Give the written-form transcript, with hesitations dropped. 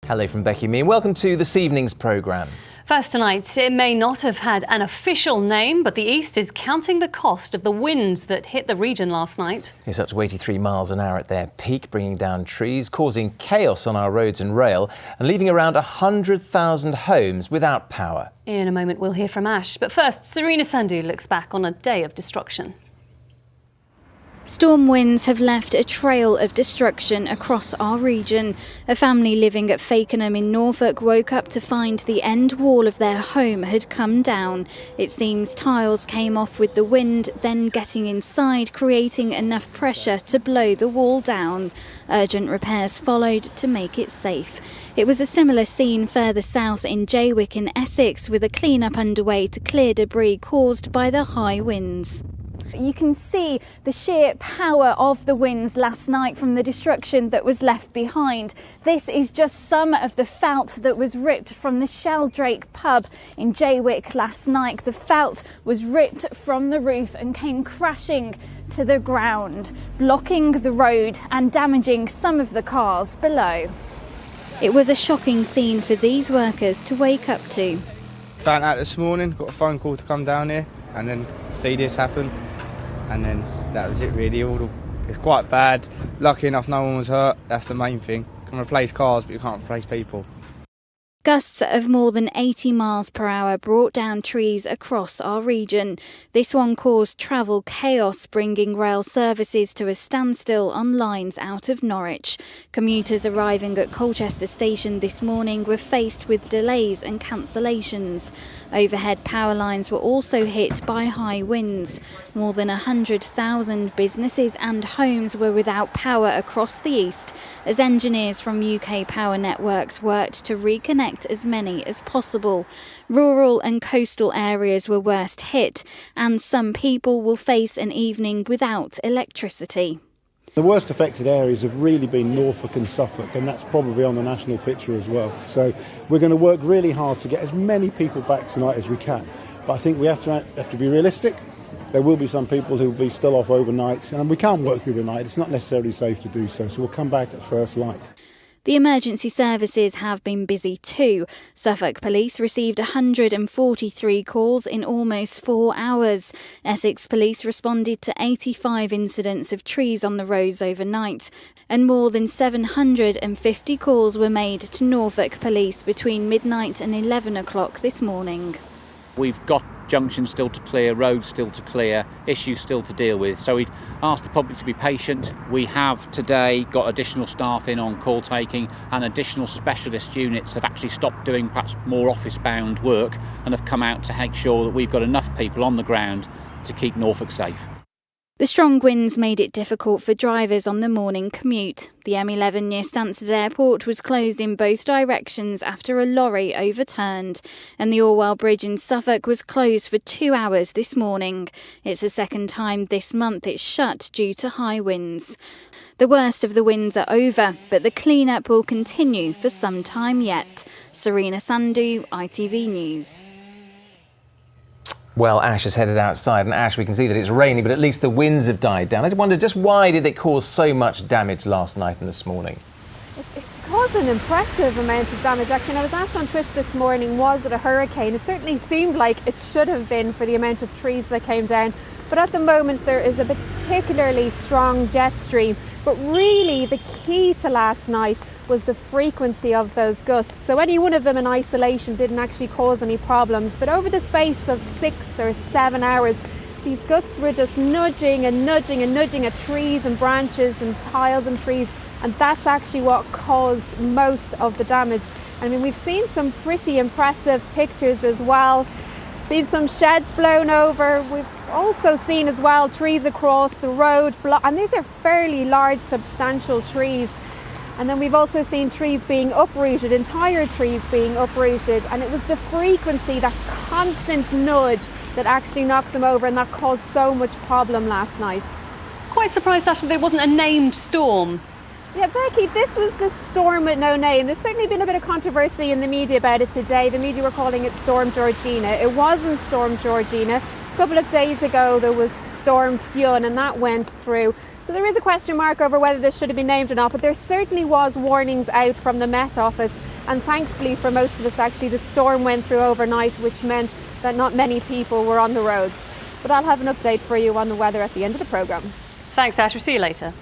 Hello from Becky and me, and welcome to this evening's programme. First tonight, it may not have had an official name, but the East is counting the cost of the winds that hit the region last night. It's up to 83 miles an hour at their peak, bringing down trees, causing chaos on our roads and rail, and leaving around 100,000 homes without power. In a moment, we'll hear from Ash. But first, Serena Sandhu looks back on a day of destruction. Storm winds have left a trail of destruction across our region. A family living at Fakenham in Norfolk woke up to find the end wall of their home had come down. It seems tiles came off with the wind, then getting inside, creating enough pressure to blow the wall down. Urgent repairs followed to make it safe. It was a similar scene further south in Jaywick in Essex, with a clean-up underway to clear debris caused by the high winds. You can see the sheer power of the winds last night from the destruction that was left behind. This is just some of the felt that was ripped from the Sheldrake pub in Jaywick last night. The felt was ripped from the roof and came crashing to the ground, blocking the road and damaging some of the cars below. It was a shocking scene for these workers to wake up to. Found out this morning, got a phone call to come down here and then see this happen. And then that was it really. It's quite bad. Lucky enough no one was hurt, that's the main thing. You can replace cars but you can't replace people. Gusts of more than 80 miles per hour brought down trees across our region. This one caused travel chaos, bringing rail services to a standstill on lines out of Norwich. Commuters arriving at Colchester station this morning were faced with delays and cancellations. Overhead power lines were also hit by high winds. More than 100,000 businesses and homes were without power across the east as engineers from UK Power Networks worked to reconnect as many as possible. Rural and coastal areas were worst hit, and some people will face an evening without electricity. The worst affected areas have really been Norfolk and Suffolk, and that's probably on the national picture as well. So we're going to work really hard to get as many people back tonight as we can. But I think we have to be realistic. There will be some people who will be still off overnight, and we can't work through the night. It's not necessarily safe to do so, so we'll come back at first light. The emergency services have been busy too. Suffolk Police received 143 calls in almost 4 hours. Essex Police responded to 85 incidents of trees on the roads overnight, and more than 750 calls were made to Norfolk Police between midnight and 11 o'clock this morning. We've got junctions still to clear, roads still to clear, issues still to deal with. So we'd ask the public to be patient. We have today got additional staff in on call taking, and additional specialist units have actually stopped doing perhaps more office-bound work and have come out to make sure that we've got enough people on the ground to keep Norfolk safe. The strong winds made it difficult for drivers on the morning commute. The M11 near Stansted Airport was closed in both directions after a lorry overturned, and the Orwell Bridge in Suffolk was closed for 2 hours this morning. It's the second time this month it's shut due to high winds. The worst of the winds are over, but the clean-up will continue for some time yet. Serena Sandhu, ITV News. Well, Ash has headed outside, and Ash, we can see that it's rainy, but at least the winds have died down. I wonder, just why did it cause so much damage last night and this morning? It's caused an impressive amount of damage, actually. And I was asked on Twitter this morning, was it a hurricane? It certainly seemed like it should have been for the amount of trees that came down. But at the moment, there is a particularly strong jet stream. But really, the key to last night was the frequency of those gusts. So any one of them in isolation didn't actually cause any problems. But over the space of 6 or 7 hours, these gusts were just nudging and nudging and nudging at trees and branches and tiles and trees. And that's actually what caused most of the damage. I mean, we've seen some pretty impressive pictures as well. Seen some sheds blown over. We've also seen as well trees across the road, and these are fairly large, substantial trees. And then we've also seen trees being uprooted, entire trees being uprooted, and it was the frequency, that constant nudge, that actually knocked them over, and that caused so much problem last night. Quite surprised actually there wasn't a named storm. Yeah, Becky, this was the storm with no name. There's certainly been a bit of controversy in the media about it today. The media were calling it Storm Georgina. It wasn't Storm Georgina. A couple of days ago there was Storm Fionn, and that went through. So there is a question mark over whether this should have been named or not, but there certainly was warnings out from the Met Office And thankfully for most of us, actually, the storm went through overnight, which meant that not many people were on the roads. But I'll have an update for you on the weather at the end of the programme. Thanks, Ash. We'll see you later.